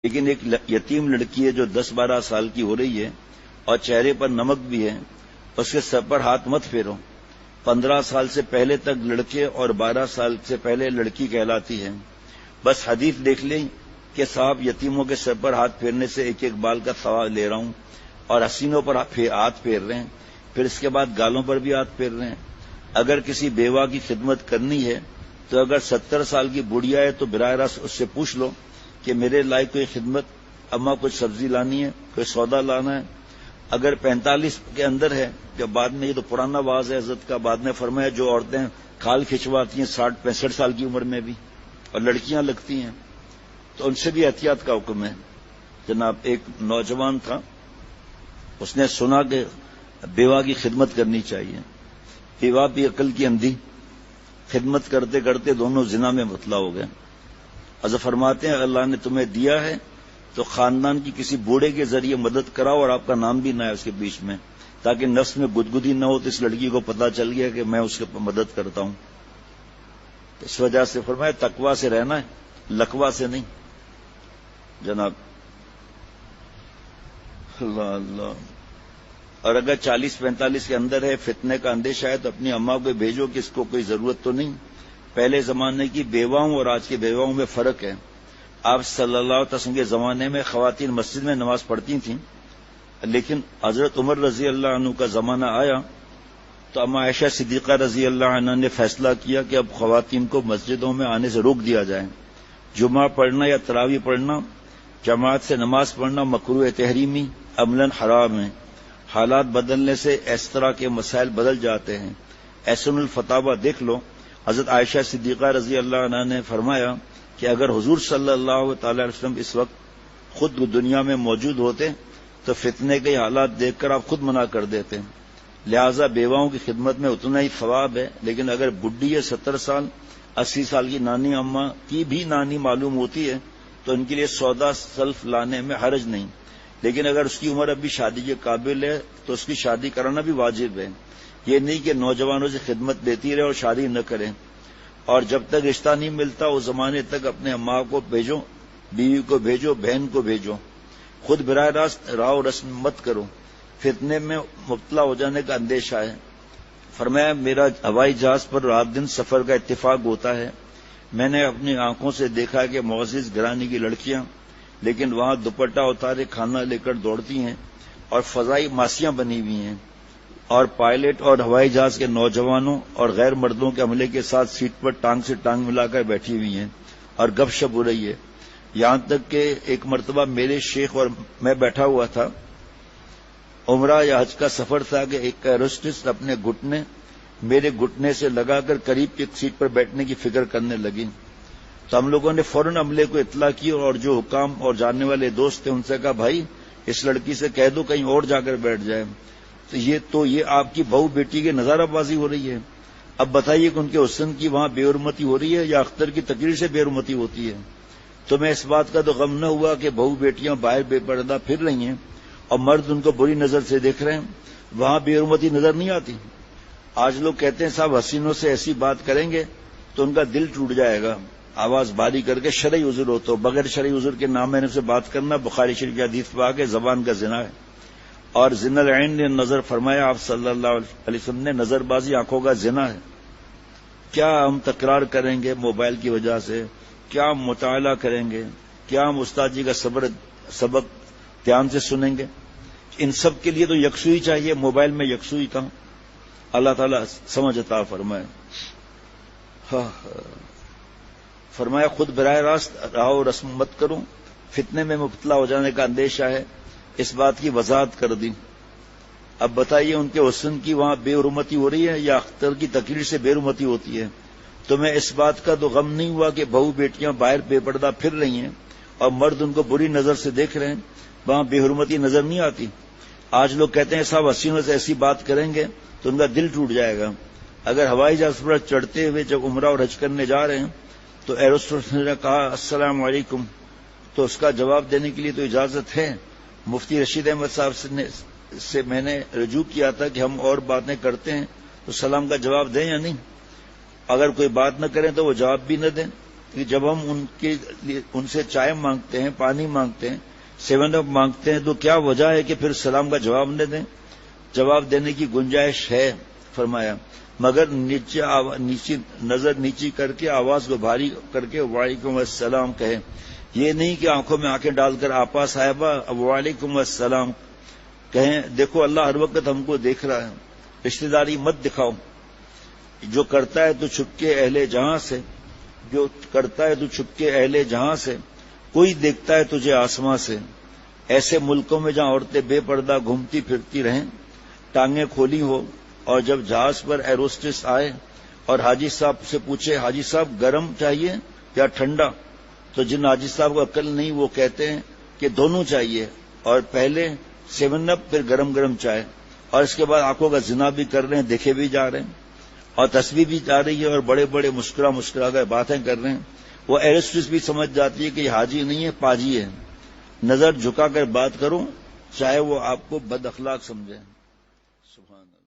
لیکن ایک یتیم لڑکی ہے جو 10-12 سال کی ہو رہی ہے اور چہرے پر نمک بھی ہے، اس کے سر پر ہاتھ مت پھیرو۔ 15 سال سے پہلے تک لڑکے اور 12 سال سے پہلے لڑکی کہلاتی ہے۔ بس حدیث دیکھ لیں کہ صاحب یتیموں کے سر پر ہاتھ پھیرنے سے ایک ایک بال کا ثواب لے رہا ہوں، اور حسینوں پر ہاتھ پھیر رہے ہیں، پھر اس کے بعد گالوں پر بھی ہاتھ پھیر رہے ہیں۔ اگر کسی بیوہ کی خدمت کرنی ہے تو اگر 70 سال کی بڑھیا ہے تو براہ راست اس سے پوچھ لو کہ میرے لائق کوئی خدمت، اماں کچھ سبزی لانی ہے، کوئی سودا لانا ہے۔ اگر 45 کے اندر ہے، جب بعد میں، یہ تو پرانا واز ہے حضرت کا، بعد میں فرمایا جو عورتیں کھال کھچواتی ہیں 60-65 سال کی عمر میں بھی اور لڑکیاں لگتی ہیں، تو ان سے بھی احتیاط کا حکم ہے۔ جناب ایک نوجوان تھا، اس نے سنا کہ بیوہ کی خدمت کرنی چاہیے، بیوہ بھی عقل کی اندھی، خدمت کرتے کرتے دونوں زنا میں مبتلا ہو گئے۔ حضرت فرماتے ہیں اللہ نے تمہیں دیا ہے تو خاندان کی کسی بوڑھے کے ذریعے مدد کراؤ، اور آپ کا نام بھی نہ ہے اس کے بیچ میں، تاکہ نفس میں گدگدی نہ ہو، تو اس لڑکی کو پتہ چل گیا کہ میں اس کی مدد کرتا ہوں۔ اس وجہ سے فرمایا تقویٰ سے رہنا ہے، لقوہ سے نہیں۔ جناب اللہ اللہ۔ اور اگر 40-45 کے اندر ہے، فتنے کا اندیشہ ہے، تو اپنی اماں کو بھیجو کہ اس کو کوئی ضرورت تو نہیں۔ پہلے زمانے کی بیواؤں اور آج کی بیواؤں میں فرق ہے۔ آپ صلی اللہ علیہ وسلم کے زمانے میں خواتین مسجد میں نماز پڑھتی تھیں، لیکن حضرت عمر رضی اللہ عنہ کا زمانہ آیا تو اما عائشہ صدیقہ رضی اللہ عنہ نے فیصلہ کیا کہ اب خواتین کو مسجدوں میں آنے سے روک دیا جائے۔ جمعہ پڑھنا یا تراویح پڑھنا، جماعت سے نماز پڑھنا مکروہ تحریمی، عملاً حرام ہے۔ حالات بدلنے سے اس طرح کے مسائل بدل جاتے ہیں۔ احسن الفتاوی دیکھ لو، حضرت عائشہ صدیقہ رضی اللہ عنہ نے فرمایا کہ اگر حضور صلی اللہ تعالی علیہ وسلم اس وقت خود دنیا میں موجود ہوتے تو فتنے کے حالات دیکھ کر آپ خود منع کر دیتے۔ لہذا بیواؤں کی خدمت میں اتنا ہی ثواب ہے، لیکن اگر بڈھی ہے 70 سال 80 سال کی نانی اماں کی بھی نانی معلوم ہوتی ہے تو ان کے لیے سودا سلف لانے میں حرج نہیں، لیکن اگر اس کی عمر اب بھی شادی کے قابل ہے تو اس کی شادی کرانا بھی واجب ہے۔ یہ نہیں کہ نوجوانوں سے خدمت دیتی رہے اور شادی نہ کریں، اور جب تک رشتہ نہیں ملتا اس زمانے تک اپنے اماں کو بھیجو، بیوی کو بھیجو، بہن کو بھیجو، خود براہ راست راہ و رسم مت کرو، فتنے میں مبتلا ہو جانے کا اندیشہ ہے۔ فرمایا میرا ہوائی جہاز پر رات دن سفر کا اتفاق ہوتا ہے، میں نے اپنی آنکھوں سے دیکھا کہ معزز گھرانے کی لڑکیاں لیکن وہاں دوپٹہ اتارے کھانا لے کر دوڑتی ہیں اور فضائی ماسیاں بنی ہوئی ہیں، اور پائلٹ اور ہوائی جہاز کے نوجوانوں اور غیر مردوں کے عملے کے ساتھ سیٹ پر ٹانگ سے ٹانگ ملا کر بیٹھی ہوئی ہیں اور گپ شپ ہو رہی ہے۔ یہاں تک کہ ایک مرتبہ میرے شیخ اور میں بیٹھا ہوا تھا، عمرہ یا حج کا سفر تھا، کہ ایک ایروسٹس اپنے گھٹنے میرے گھٹنے سے لگا کر قریب کی سیٹ پر بیٹھنے کی فکر کرنے لگی، تو ہم لوگوں نے فوراً عملے کو اطلاع کی اور جو حکام اور جاننے والے دوست تھے ان سے کہا بھائی اس لڑکی سے کہہ دو کہیں اور جا کر بیٹھ جائے، تو یہ آپ کی بہو بیٹی کی نظارہ بازی ہو رہی ہے۔ اب بتائیے کہ ان کے حسن کی وہاں بے حرمتی ہو رہی ہے یا اختر کی تقریر سے بے حرمتی ہوتی ہے؟ تمہیں اس بات کا تو غم نہ ہوا کہ بہو بیٹیاں باہر بے پردہ پھر رہی ہیں اور مرد ان کو بری نظر سے دیکھ رہے ہیں، وہاں بے حرمتی نظر نہیں آتی؟ آج لوگ کہتے ہیں صاحب حسینوں سے ایسی بات کریں گے تو ان کا دل ٹوٹ جائے گا، آواز باری کر کے شرعی عذر ہو تو، بغیر شرعی عذر کے نامحرم سے بات کرنا بخاری شریف کی حدیث پاک ہے، زبان کا زنا ہے۔ اور زنا العین نے نظر فرمایا، آپ صلی اللہ علیہ وسلم نے نظر بازی آنکھوں کا زنا ہے۔ کیا ہم تکرار کریں گے موبائل کی وجہ سے؟ کیا ہم مطالعہ کریں گے؟ کیا ہم استاد جی کا سبق دھیان سے سنیں گے؟ ان سب کے لیے تو یکسوئی چاہیے، موبائل میں یکسوئی کہاں؟ اللہ تعالیٰ سمجھ عطا فرمائے۔ فرمایا خود براہ راست راہ و رسم مت کرو، فتنے میں مبتلا ہو جانے کا اندیشہ ہے، اس بات کی وضاحت کر دی۔ اب بتائیے ان کے حسن کی وہاں بے حرمتی ہو رہی ہے یا اختر کی تقریر سے بے حرمتی ہوتی ہے؟ تمہیں اس بات کا تو غم نہیں ہوا کہ بہو بیٹیاں باہر بے پردہ پھر رہی ہیں اور مرد ان کو بری نظر سے دیکھ رہے ہیں، وہاں بے حرمتی نظر نہیں آتی؟ آج لوگ کہتے ہیں صاحب حسینوں سے ایسی بات کریں گے تو ان کا دل ٹوٹ جائے گا۔ اگر ہوائی جہاز پر چڑھتے ہوئے جب عمرہ اور حج کرنے جا رہے ہیں تو ایروسٹس نے کہا السلام علیکم، تو اس کا جواب دینے کے لیے تو اجازت ہے۔ مفتی رشید احمد صاحب سے میں نے رجوع کیا تھا کہ ہم اور باتیں کرتے ہیں تو سلام کا جواب دیں یا نہیں؟ اگر کوئی بات نہ کریں تو وہ جواب بھی نہ دیں، کہ جب ہم ان سے چائے مانگتے ہیں، پانی مانگتے ہیں، 7 اپ مانگتے ہیں، تو کیا وجہ ہے کہ پھر سلام کا جواب نہ دیں؟ جواب دینے کی گنجائش ہے، فرمایا، مگر نیچی نظر نیچی کر کے آواز کو بھاری کر کے وعلیکم السلام کہیں. یہ نہیں کہ آنکھوں میں آنکھیں ڈال کر آپا صاحبہ وعلیکم السلام کہیں. دیکھو اللہ ہر وقت ہم کو دیکھ رہا ہے، رشتہ داری مت دکھاؤ. جو کرتا ہے تو چھپ کے اہل جہاں سے، جو کرتا ہے تو چھپ کے اہل جہاں سے، کوئی دیکھتا ہے تجھے آسماں سے. ایسے ملکوں میں جہاں عورتیں بے پردہ گھومتی پھرتی رہیں، ٹانگیں کھولی ہو، اور جب جہاز پر ایروسٹس آئے اور حاجی صاحب سے پوچھے حاجی صاحب گرم چاہیے یا ٹھنڈا، تو جن حاجی صاحب کو عقل نہیں وہ کہتے ہیں کہ دونوں چاہیے، اور پہلے 7 اپ پھر گرم گرم چائے، اور اس کے بعد آنکھوں کا زنا بھی کر رہے ہیں، دیکھے بھی جا رہے ہیں، اور تسبیح بھی جا رہی ہے، اور بڑے بڑے مسکرا کر باتیں کر رہے ہیں. وہ ایروسٹس بھی سمجھ جاتی ہے کہ یہ حاجی نہیں ہے، پاجی ہے. نظر جھکا کر بات کرو، چاہے وہ آپ کو بد اخلاق سمجھے. سبحان اللہ.